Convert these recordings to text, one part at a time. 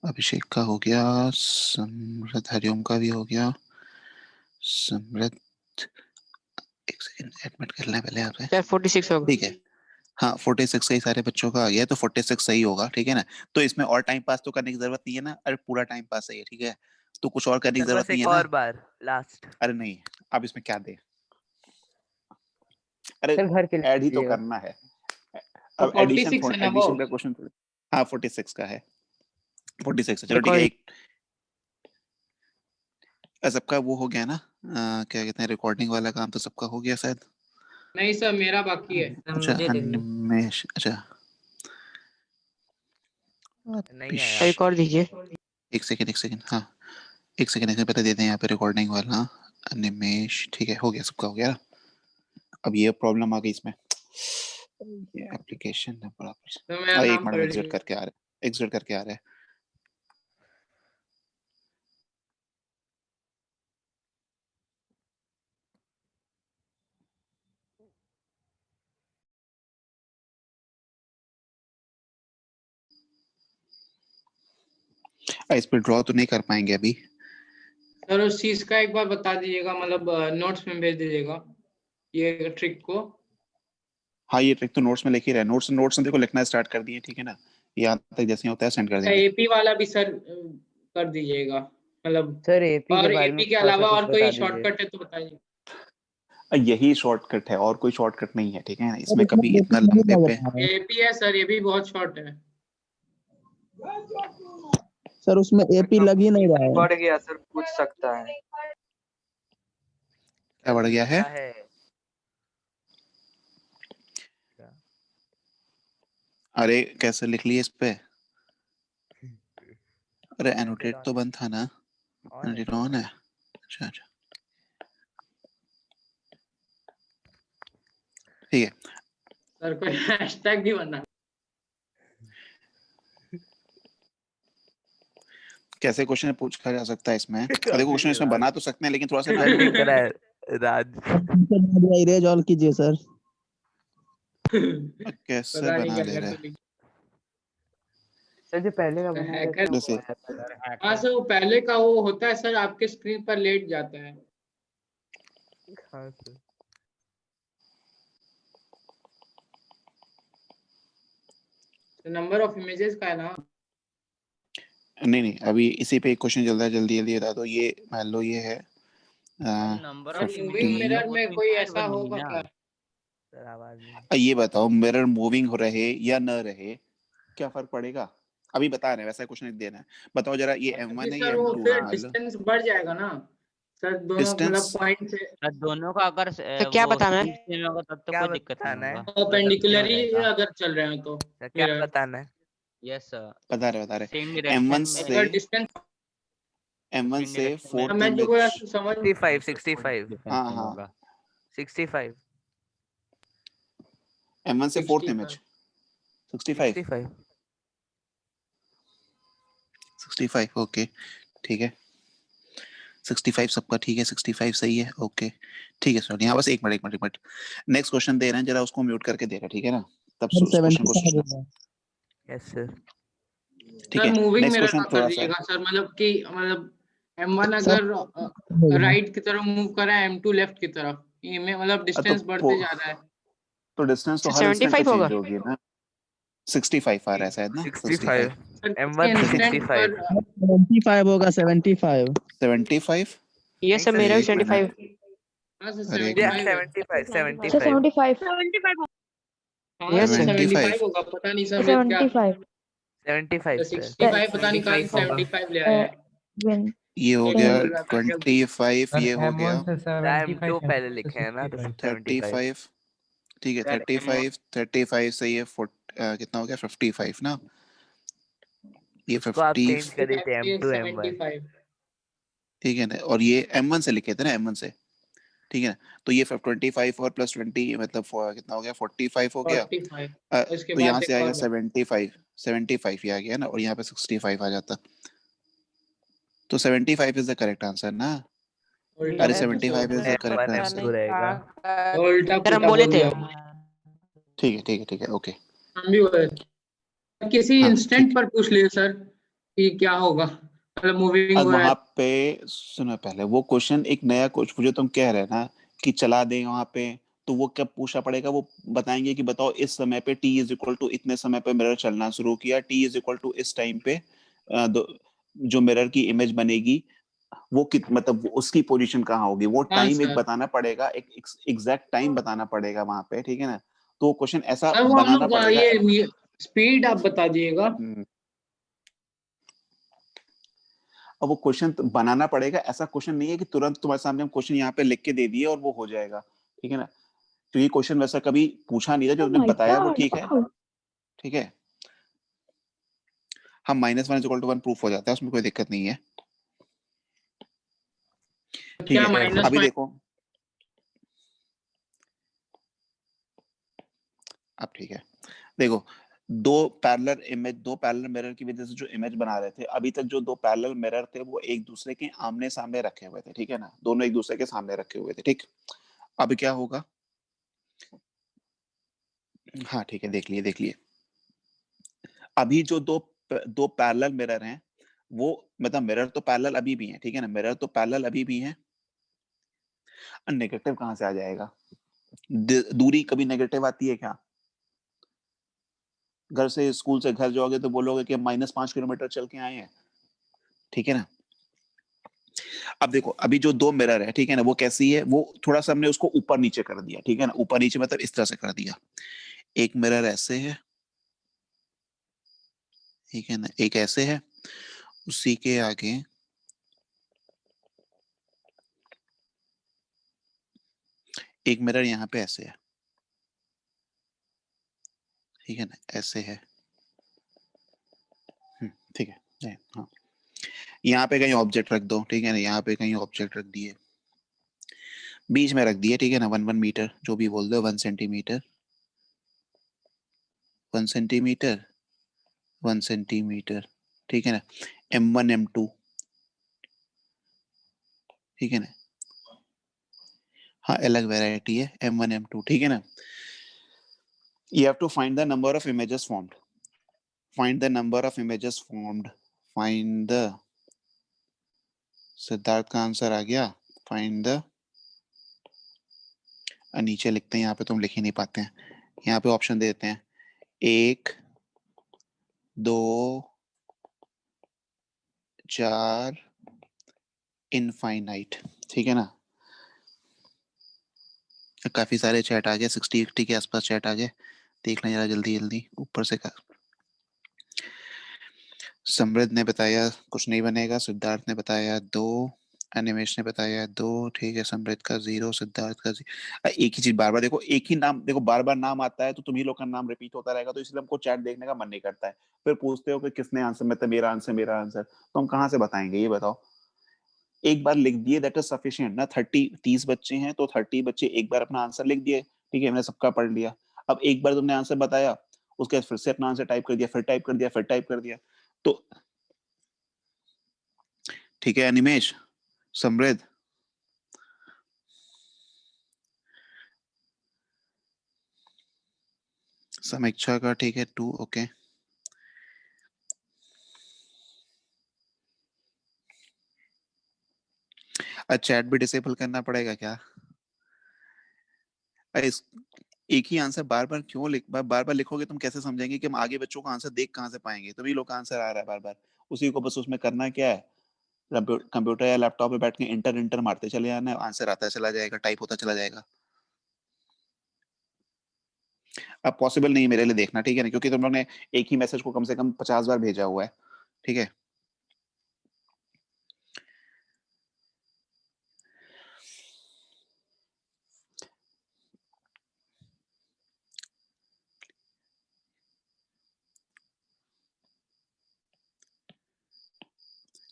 अभिषेक का हो गया, समृद्ध हरिओम का भी हो गया, समृद्ध एक सेकंड एडमिट कर लें पहले यहाँ पे। सर 46 होगा। ठीक है, हाँ 46 ही सारे बच्चों का आ गया, तो 46 सही होगा, ठीक है ना। तो इसमें और टाइम पास तो करने की जरूरत नहीं है ना, अरे पूरा टाइम पास है ये, ठीक है, तो कुछ और करने की सर जरूरत बस नहीं एक है ना। और बार लास्ट। अरे नहीं, अब इसमें क्या दे, अरे सर घर के लिए ऐड ही तो लीजिएगा। करना है, तो अब एडिशन 46 है ना वो। एडिशन का क्वेश्चन। हाँ 46 का है, 46 है, चलो ठीक है। Recording. सबका वो हो गया ना, क्या कहते हैं, रिकॉर्डिंग वाला काम तो सबका हो गया शायद। नहीं सर मेरा बाकी है। अच्छा अन्वेष, अच्छा नहीं आया एक और दीजिए। एक सेकंड, हाँ एक सेकंड पहले दे दें यहाँ पे रिकॉर्डिंग वाला। निमेश, ठीक है, हो गया, सबका हो गया। अब ये प्रॉब्लम आ गई इसमें, ये एप्लीकेशन है बराबर। तो मेरा एक नाम मिनट पढ़ एग्जिट लीजिए। करके आ रहा है, एग्जिट करके आ रहा है। इस पे ड्रॉ तो नहीं कर पाएंगे अभी। सर उस चीज का एक बार बता दीजिएगा, मतलब नोट्स में भेज दीजिएगा ये ट्रिक को। हाँ ये ट्रिक तो नोट्स में लिख ही रहा है, नोट्स में देखो लिखना स्टार्ट कर दिए, ठीक है ना, यहाँ तक जैसे ही होता है सेंड कर देंगे। एपी वाला भी सर कर दीजिएगा, मतलब सर एपी के और बारे में एपी के थोड़ा सा अलावा कुछ और बता कोई दीजिए। शॉर्टकट है तो बताइए। यही शॉर्टकट है, और कोई शॉर्टकट नहीं है, ठीक है ना, इसमें कभी इतना लंबे पे। एपी है सर, ये भी बहुत शॉर्ट है। सर उसमें एपी लग ही नहीं रहा है। बढ़ गया सर, पूछ सकता है। क्या बढ़ गया है? अरे कैसे लिख लिए इस पे? अरे एनोटेट तो बंद था ना, एनोटेट ऑन है। अच्छा अच्छा ठीक है सर कोई हैशटैग भी बना। कैसे क्वेश्चन पूछा जा सकता है इसमें? देखो क्वेश्चन इसमें बना तो सकते हैं, लेकिन थोड़ा सा ना इरेज ऑल कीजिए सर। कैसे पता नहीं बना क्या ले रहे करते। सर जो पहले का बना हैकर है जैसे हाँ सर, वो पहले का वो होता है सर, आपके स्क्रीन पर लेट जाता है। हाँ सर। नंबर ऑफ इमेजेस का है ना। नहीं अभी इसी पे एक क्वेश्चन चल रहा है, जल्दी जल्दी बता दो। ये मान लो ये है नंबर और मूविंग मिरर में कोई ऐसा होगा क्या? सर आवाज नहीं। ये बताओ मिरर मूविंग हो रहे या न रहे, क्या फर्क पड़ेगा? अभी बता रहे हैं, वैसा क्वेश्चन देना है, बताओ जरा। ये M1 है, ये सर वो M2 फिर है, मान लो डिस्टेंस बढ़ जाएगा ना सर, दोनों डिस्टेंस। मतलब पॉइंट से। सर दोनों का अगर तो क्या वो बताना है? सेम होगा तब तो क्या कोई दिक्कत नहीं बताना है? होगा। परपेंडिकुलरली अगर चल रहे हैं तो सर क्या मिरर। बताना है? यस सर, बता रहे सेम M1 डायरेक्शन में से डिस्टेंस M1 से डायरेक्शन में 4th मैं जो इमेज। समझ 65 हाँ हाँ 65 M1 से 4th 65 इमेज 65 65 ओके ठीक है, 65 सबका ठीक है, 65 सही है, ओके ठीक है सर। यहाँ बस एक मिनट नेक्स्ट क्वेश्चन दे रहे हैं, जरा उसको म्यूट करके देगा, ठीक है ना, तब उस क्वेश्चन को सोचना। Yes sir. ठीक सर है मूविंग नेक्स्ट मिरर क्वेश्चन का कर थोड़ा सा। दीजिएगा सर, मतलब कि मतलब M1 अगर राइट की तरफ मूव कर रहा है, M2 लेफ्ट की तरफ, ये में मतलब डिस्टेंस बढ़ते जा रहा है। तो डिस्टेंस तो हर इंस्टेंट पे 75 होगा। चेंज होगी ना। 65 आ रहा है शायद ना, 65 सर M1 किसी इंस्टेंट 65 पर 75 होगा 75। 75 ये सब मेरा भी एक मिनट। 75। हाँ सर अरे एक 75 है। 75 हाँ Yes, सर sir. 75 होगा, पता नहीं सर मैं क्या 75 सर 65 पता नहीं कहाँ से 75 ले आया है। ये हो एक गया मिनट रुका था, क्या 25, ये हो गया M2 पहले लिखे हैं ना, तो 75 35, ठीक है 35 सही है। कितना हो गया 55 ना, ये उसको आप 50 चेंज कर देते M2 M1 75 ठीक है ना, और ये M1 से लिखे थे ना, M1 से, ठीक है ना, तो ये 25 और प्लस 20 मतलब कितना हो गया 45 हो गया। 45 उसके तो यहाँ बाद से एक आएगा और 75 ये आ गया ना, और यहाँ पे 65 आ जाता, तो 75 इज द करेक्ट आंसर ना। अरे 75 is the correct M1 answer. M2 रहेगा। उल्टा सर हम पुल्टा बोले बोल थे। दिया। ठीक है ओके। हम भी बोले किसी हाँ इंस्टेंट ठीक, पर पूछ लिए सर, कि क्या होगा, मतलब मूविंग अब हो रहा है। वहां पे सुनो, पहले वो क्वेश्चन एक नया क्वेश्चन जो तुम कह रहे हैं ना कि चला दें वहां पे, तो वो क्या पूछा पड़ेगा, वो बताएंगे कि बताओ इस समय पे t इज इक्वल टू इतने समय पे मिरर चलना शुरू किया, t इज इक्वल टू इस टाइम पे जो मिरर की इमेज बनेगी वो मतलब उसकी पोजीशन कहाँ होगी, वो हाँ टाइम एक सर। बताना पड़ेगा, एक एग्जैक्ट टाइम बताना पड़ेगा वहां पे, ठीक है ना। तो क्वेश्चन ऐसा सर वो हम बनाना लोग पड़ेगा। ये स्पीड आप बता दीजिएगा। अब वो क्वेश्चन बनाना पड़ेगा, ऐसा क्वेश्चन नहीं है कि तुरंत तुम्हारे सामने हम क्वेश्चन यहाँ पे लिख के दे दिए और वो हो जाएगा, ठीक है ना। तो ये क्वेश्चन वैसा कभी पूछा नहीं था, जो तुमने बताया वो ठीक है, ठीक है। हम -1 इक्वल टू 1 प्रूफ हो जाता है, उसमें कोई दिक्कत नहीं है, ठीक क्या है। Yes, माइनस अभी देखो, अब ठीक है, देखो दो पैरेलल मिरर की वजह से जो इमेज बना रहे थे, अभी तक जो दो पैरेलल मिरर थे वो एक दूसरे के आमने सामने रखे हुए थे, ठीक है ना, दोनों एक दूसरे के सामने रखे हुए थे, ठीक। अब क्या होगा, हाँ ठीक है, देख लिए अभी जो दो पैरेलल मिरर हैं, वो मतलब मिरर तो पैरेलल अभी भी हैं, ठीक है ना, मिरर तो पैरेलल अभी भी हैं। नेगेटिव कहां से आ जाएगा, दूरी कभी नेगेटिव आती है क्या? घर से स्कूल से घर जाओगे तो बोलोगे कि -5 किलोमीटर चल के आए हैं, ठीक है ना। अब देखो, अभी जो दो मिरर है, ठीक है ना, वो कैसी है, वो थोड़ा सा हमने उसको ऊपर नीचे कर दिया, ठीक है ना, ऊपर नीचे मतलब इस तरह से कर दिया। एक मिरर ऐसे है, ठीक है ना, एक ऐसे है, उसी के आगे एक मिरर यहाँ पे ऐसे है, ठीक है ना, ऐसे है, ठीक है, हाँ। यहाँ पे कहीं ऑब्जेक्ट रख दो, ठीक है ना, यहाँ पे कहीं ऑब्जेक्ट रख दिए, बीच में रख दिए, ठीक है ना, 1 मीटर जो भी बोल दो, 1 सेंटीमीटर, 1 सेंटीमीटर, 1 सेंटीमीटर, ठीक है ना, M1 M2, ठीक है ना, हाँ अलग वैरायटी है, M1 M2, ठीक है ना। You have to find the number of images formed. Find the number of images formed. Find the Siddharth का आंसर आ गया। Find the नीचे लिखते हैं, यहाँ पे तुम लिख ही नहीं पाते हैं, यहाँ पे ऑप्शन दे देते हैं 1 2 4 इनफाइनाइट, ठीक है ना। काफी सारे चैट आ गए, 60-80 के आसपास चैट आ गए, देख लें जरा जल्दी जल्दी ऊपर से। समृद्ध ने बताया कुछ नहीं बनेगा, सिद्धार्थ ने बताया 2, अनिमेश ने बताया 2, ठीक है, समृद्ध का 0, सिद्धार्थ का 0। एक ही चीज बार बार देखो, एक ही नाम देखो, बार बार नाम आता है तो तुम ही लोग का नाम रिपीट होता रहेगा, तो इसलिए हमको चैट देखने का मन नहीं करता है। फिर पूछते हो कि किसने आंसर, मतलब मेरा आंसर, तो हम कहाँ से बताएंगे, ये बताओ। एक बार लिख दिए दैट इज सफिशिएंट ना, 30 बच्चे हैं तो 30 बच्चे एक बार अपना आंसर लिख दिए, ठीक है, मैंने सबका पढ़ लिया। अब एक बार तुमने आंसर बताया, उसके बाद फिर से अपना आंसर टाइप कर दिया, फिर टाइप कर दिया, फिर टाइप कर दिया, तो ठीक है। अनिमेश, समृद्ध, समीक्षा का ठीक है 2, ओके। चैट भी डिसेबल करना पड़ेगा क्या? इस एक ही आंसर बार बार क्यों बार बार लिखोगे, तुम कैसे समझेंगे कि हम आगे बच्चों का आंसर देख कहां से पाएंगे, तभी लोग का आंसर आ रहा है बार बार, उसी को बस उसमें करना क्या है, कंप्यूटर या लैपटॉप पे बैठ के इंटर इंटर मारते चले जाना, आंसर आता चला जाएगा, टाइप होता चला जाएगा। अब पॉसिबल नहीं मेरे लिए देखना, ठीक है ना, क्योंकि तुम लोग ने एक ही मैसेज को कम से कम 50 बार भेजा हुआ है, ठीक है।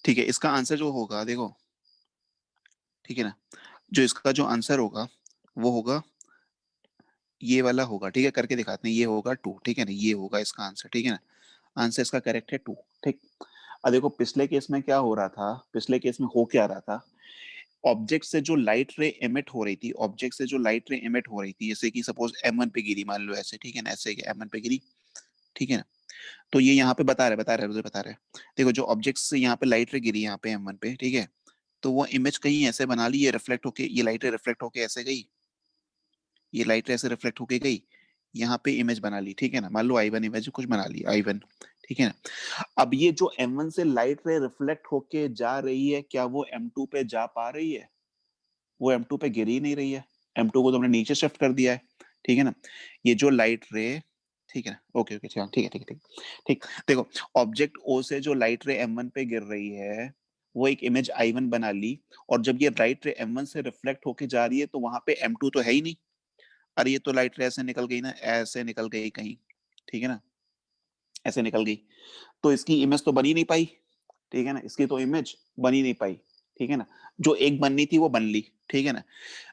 ठीक है, इसका आंसर जो होगा देखो, ठीक है ना, जो इसका जो आंसर होगा वो होगा ये वाला होगा, ठीक है, करके दिखाते हैं, ये होगा 2, ठीक है ना, ये होगा इसका आंसर, ठीक है ना, आंसर इसका करेक्ट है 2, ठीक। अब देखो पिछले केस में क्या हो रहा था, पिछले केस में हो क्या रहा था, ऑब्जेक्ट से जो लाइट रे एमिट हो रही थी, ऑब्जेक्ट से जो लाइट रे एमिट हो रही थी, जैसे कि सपोज M1 पे गिरी, मान लो ऐसे, ठीक है ना, ऐसे M1 पे गिरी, ठीक है ना, तो ये यहाँ पे बता रहे देखो जो ऑब्जेक्ट से यहाँ पे लाइट रे गिरी यहाँ पे M1 पे, ठीक है, तो वो इमेज कहीं ऐसे बना ली, ये रिफ्लेक्ट होके, ये लाइट रे रिफ्लेक्ट होके ऐसे गई, ये लाइट रे ऐसे रिफ्लेक्ट होके गई, यहाँ पे इमेज बना ली, ठीक है ना, मान लो I1 इमेज कुछ बना ली I1, ठीक है ना। अब ये जो M1 से लाइट रे रिफ्लेक्ट होके जा रही है, क्या वो M2 पे जा पा रही है? वो M2 पे गिर ही नहीं रही है, M2 को तो हमने नीचे शिफ्ट कर दिया है, ठीक है ना। ये जो लाइट रे, ठीक है ना, ओके ओके, ठीक है ठीक है ठीक। देखो ऑब्जेक्ट O से जो लाइट रे M1 पे गिर रही है, वो एक इमेज I1 बना ली, और जब ये लाइट रे M1 से रिफ्लेक्ट होके जा रही है, तो वहां पे M2 तो है ही नहीं। अरे ये तो लाइट रे ऐसे निकल गई ना, ऐसे निकल गई कहीं, ठीक है ना, ऐसे निकल गई, तो इसकी इमेज तो बनी नहीं पाई, ठीक है ना, इसकी तो इमेज बनी नहीं पाई, ठीक है ना। जो एक बननी थी वो बन ली, ठीक है ना।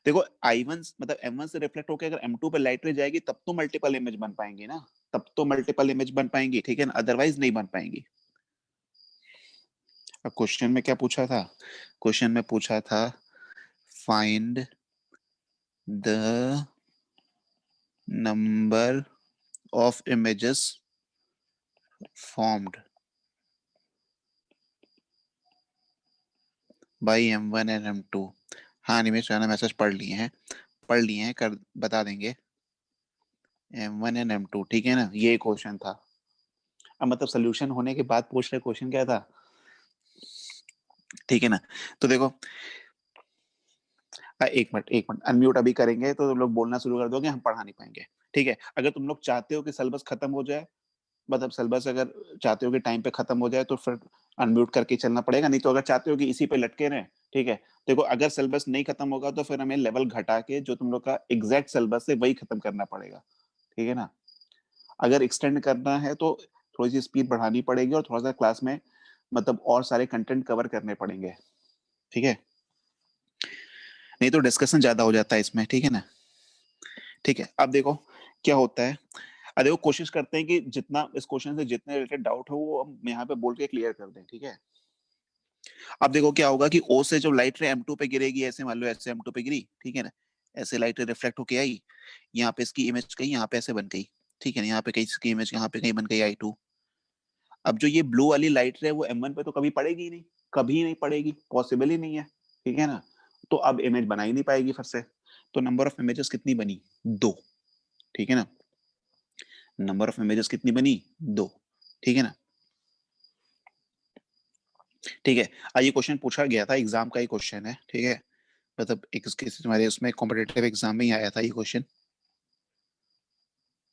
देखो I1 मतलब M1 से रिफ्लेक्ट होकर अगर M2 पे लाइट रे जाएगी, तब तो मल्टीपल इमेज बन पाएंगी ना, तब तो मल्टीपल इमेज बन पाएंगी, ठीक है ना, अदरवाइज नहीं बन पाएंगी। अब क्वेश्चन में क्या पूछा था? क्वेश्चन में पूछा था find the number of images formed by M1 and M2। हाँ निमेश मैंने मैसेज पढ़ लिए हैं, कर बता देंगे M1 and M2, ठीक है ना, ये क्वेश्चन था। अब मतलब सोल्यूशन होने के बाद पूछ रहे क्वेश्चन क्या था, ठीक है ना। तो देखो एक मिनट अनम्यूट अभी करेंगे तो तुम लोग बोलना शुरू कर दोगे, हम पढ़ा नहीं पाएंगे, ठीक है। अगर तुम लोग चाहते हो कि सिलेबस खत्म हो जाए, मतलब सिलेबस अगर चाहते हो कि टाइम पे खत्म हो जाए, तो फिर अनम्यूट करके चलना पड़ेगा, नहीं तो अगर चाहते हो कि इसी पे लटके रहे, ठीक है। देखो अगर सिलेबस नहीं खत्म होगा तो फिर हमें लेवल घटा के जो तुम लोग का एग्जैक्ट सिलेबस है वही खत्म करना पड़ेगा, ठीक है ना। अगर एक्सटेंड करना है तो थोड़ी सी स्पीड बढ़ानी पड़ेगी, और थोड़ा सा क्लास में मतलब और सारे कंटेंट कवर करने पड़ेंगे, ठीक है, नहीं तो डिस्कशन ज्यादा हो जाता है इसमें, ठीक है ना। ठीक है, अब देखो क्या होता है। अब देखो कोशिश करते हैं कि जितना इस क्वेश्चन से जितने रिलेटेड डाउट हो वो हम यहाँ पे बोल के क्लियर कर दें, ठीक है। अब देखो क्या होगा कि O से जब लाइट रे M2 पे गिरेगी, ऐसे मान लो ऐसे M2 पे गिरी, ठीक है ना, ऐसे लाइट रे रिफ्लेक्ट होके आई, यहाँ पे इसकी इमेज कहीं यहाँ पे ऐसे बन गई, ठीक है ना, यहाँ पे कहीं इसकी इमेज यहाँ पे कहीं बन गई I2। अब जो ये ब्लू वाली लाइट रे वो M1 पे तो कभी पड़ेगी ही नहीं, कभी नहीं पड़ेगी, पॉसिबल ही नहीं है, ठीक है ना। तो अब इमेज बना ही नहीं पाएगी फिर से, तो नंबर ऑफ इमेजेस कितनी बनी? 2, ठीक है ना, नंबर ऑफ इमेजेस कितनी बनी? 2, ठीक है ना। ठीक है, ये क्वेश्चन पूछा गया था, एग्जाम का ही क्वेश्चन है, ठीक है, मतलब एक किसी तुम्हारे उसमें कॉम्पिटिटिव एग्जाम में ही आया था ये क्वेश्चन,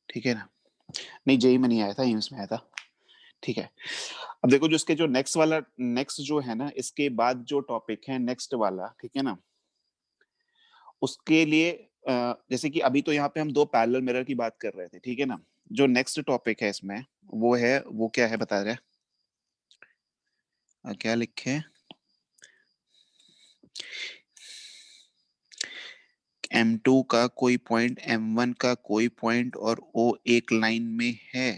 ठीक है ना, नहीं जेई में नहीं आया था, एम्स में आया था, ठीक है। अब देखो जो इसके जो नेक्स्ट जो है ना, इसके बाद जो टॉपिक है नेक्स्ट वाला, ठीक है ना, उसके लिए जैसे कि अभी तो यहाँ पे हम 2 पैरेलल मिरर की बात कर रहे थे, ठीक है ना। जो नेक्स्ट टॉपिक है इसमें वो क्या है बता रहे हैं, क्या लिखे M2 का कोई पॉइंट M1 का कोई पॉइंट और O एक लाइन में है,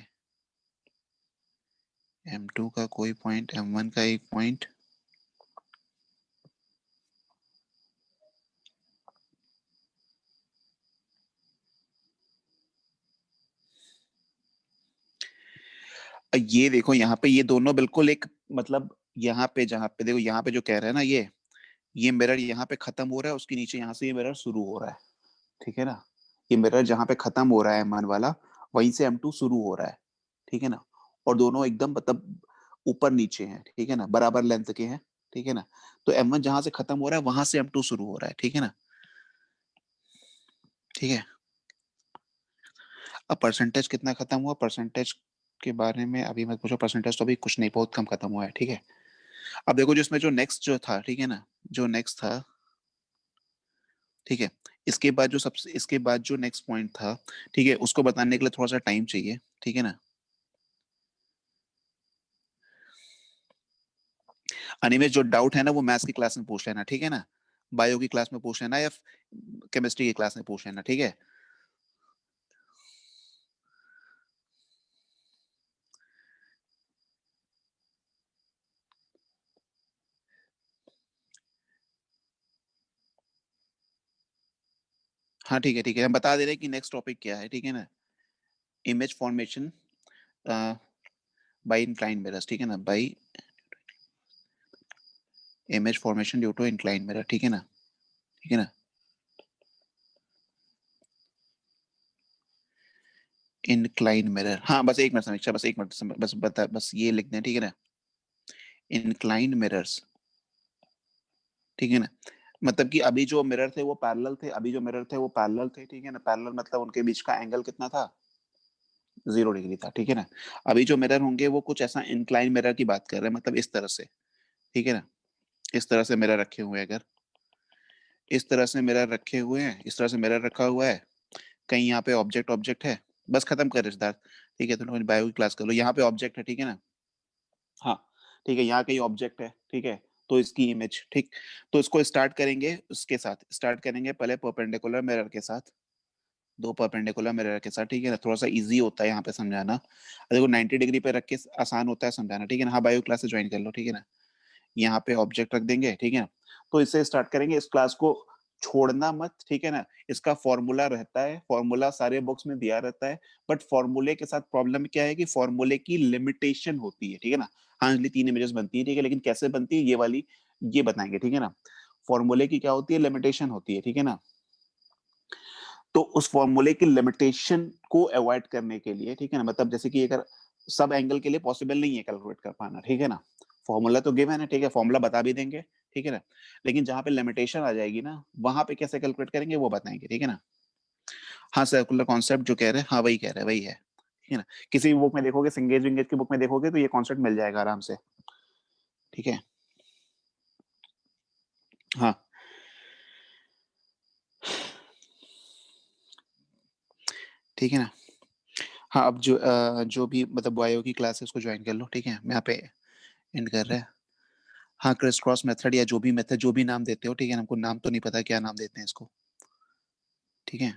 M2 का कोई पॉइंट M1 का एक पॉइंट, ये देखो यहाँ पे ये दोनों बिल्कुल एक मतलब यहाँ पे जहाँ पे देखो यहाँ पे जो कह रहे हैं ना, ये मिरर यहाँ पे खत्म हो रहा है, उसके नीचे यहाँ से ये मिरर शुरू हो रहा है, ठीक है ना। ये मिरर जहाँ पे खत्म हो रहा है M1 वाला, वहीं से M2 शुरू हो रहा है, ठीक है ना। और दोनों एकदम मतलब ऊपर नीचे हैं, ठीक है ना, बराबर लेंथ के हैं, ठीक है ना। तो M1 जहां से खत्म हो रहा है वहां से M2 शुरू हो रहा है, ठीक है ना, ठीक है। अब परसेंटेज कितना खत्म हुआ, परसेंटेज के बारे में अभी मत पूछो, परसेंटेज तो अभी कुछ नहीं, बहुत कम खत्म हुआ है, ठीक है। अब देखो जो इसमें जो नेक्स्ट जो था, ठीक है ना, जो नेक्स्ट था, ठीक है, इसके बाद जो नेक्स्ट पॉइंट था, ठीक है, उसको बताने के लिए थोड़ा सा टाइम चाहिए, ठीक है ना। अनिमेश जो डाउट है ना वो मैथ्स की क्लास में पूछ लेना, ठीक है ना, बायो की क्लास में पूछ लेना या केमिस्ट्री की क्लास में पूछ लेना, ठीक है। हाँ ठीक है, हम बता दे रहे हैं कि नेक्स्ट टॉपिक क्या है, ठीक है ना, image formation by incline mirrors, ठीक है ना, by image formation due to incline mirror, ठीक है ना, ठीक है ना, इंक्लाइन मिरर। हाँ बस एक मिनट समीक्षा, बस एक मिनट बस बता, बस ये लिख दें, ठीक है ना, इंक्लाइन मिरर्स, ठीक है ना, मतलब कि अभी जो मिरर थे वो पैरेलल थे, अभी जो मिरर थे वो पैरेलल थे, ठीक है ना, पैरेलल मतलब उनके बीच का एंगल कितना था, 0 डिग्री था, ठीक है ना। अभी जो मिरर होंगे वो कुछ ऐसा इंक्लाइन मिरर की बात कर रहे हैं, मतलब इस तरह से, ठीक है ना, इस तरह से मिरर रखे हुए हैं, अगर इस तरह से मिरर रखे हुए हैं, इस तरह से मिरर रखा हुआ है, कहीं यहाँ पे ऑब्जेक्ट ऑब्जेक्ट है, बस खत्म कर रिश्तेदार, ठीक है, तुम लोग बायो की क्लास कर लो, यहाँ पे ऑब्जेक्ट है, ठीक है ना, हाँ ठीक है, यहाँ कहीं ऑब्जेक्ट है, ठीक है, तो इसकी इमेज, ठीक, तो इसको स्टार्ट करेंगे उसके साथ, स्टार्ट करेंगे पहले परपेंडिकुलर मिरर के साथ, दो परपेंडिकुलर मिरर के साथ, ठीक है ना, थोड़ा सा इजी होता है यहाँ पे समझाना, देखो 90 डिग्री पे रख के आसान होता है समझाना, ठीक है ना, हाँ बायो क्लास ज्वाइन कर लो, ठीक है ना, यहाँ पे ऑब्जेक्ट रख देंगे, ठीक है ना, तो इससे स्टार्ट करेंगे, इस क्लास को छोड़ना मत, ठीक है ना, इसका फॉर्मूला रहता है, फॉर्मूला सारे बुक्स में दिया रहता है, बट फॉर्मूले के साथ प्रॉब्लम क्या है कि फॉर्मूले की लिमिटेशन होती है, ठीक है ना, हाँ इसलिए 3 इमेजेस बनती है, ठीक है, लेकिन कैसे बनती है ये वाली ये बताएंगे, ठीक है ना, फॉर्मूले की क्या होती है, लिमिटेशन होती है, ठीक है ना, तो उस फॉर्मूले की लिमिटेशन को अवॉइड करने के लिए, ठीक है ना, मतलब जैसे कि अगर सब एंगल के लिए पॉसिबल नहीं है कैलकुलेट कर पाना, ठीक है ना, फॉर्मूला तो गिवन है, ठीक है, फॉर्मूला बता भी देंगे, ठीक है ना, लेकिन जहां पे लिमिटेशन आ जाएगी ना, वहां पे कैसे कैलकुलेट करेंगे वो बताएंगे, ठीक है ना। हाँ सर्कुलर कॉन्सेप्ट जो कह रहे हैं, हाँ वही कह रहे हैं, वही है, ठीक है ना, किसी भी बुक में देखोगे, सिंगेज विंगेज की बुक में देखोगे तो ये कॉन्सेप्ट मिल जाएगा आराम से, ठीक है, हाँ ठीक है ना, हाँ अब जो भी मतलब बायो की क्लास है उसको ज्वाइन कर लो, ठीक है, मैं यहाँ पे एंड कर रहा है। हाँ क्रिस क्रॉस मेथड या जो भी मेथड जो भी नाम देते हो, ठीक है, हमको नाम तो नहीं पता क्या नाम देते हैं इसको, ठीक है।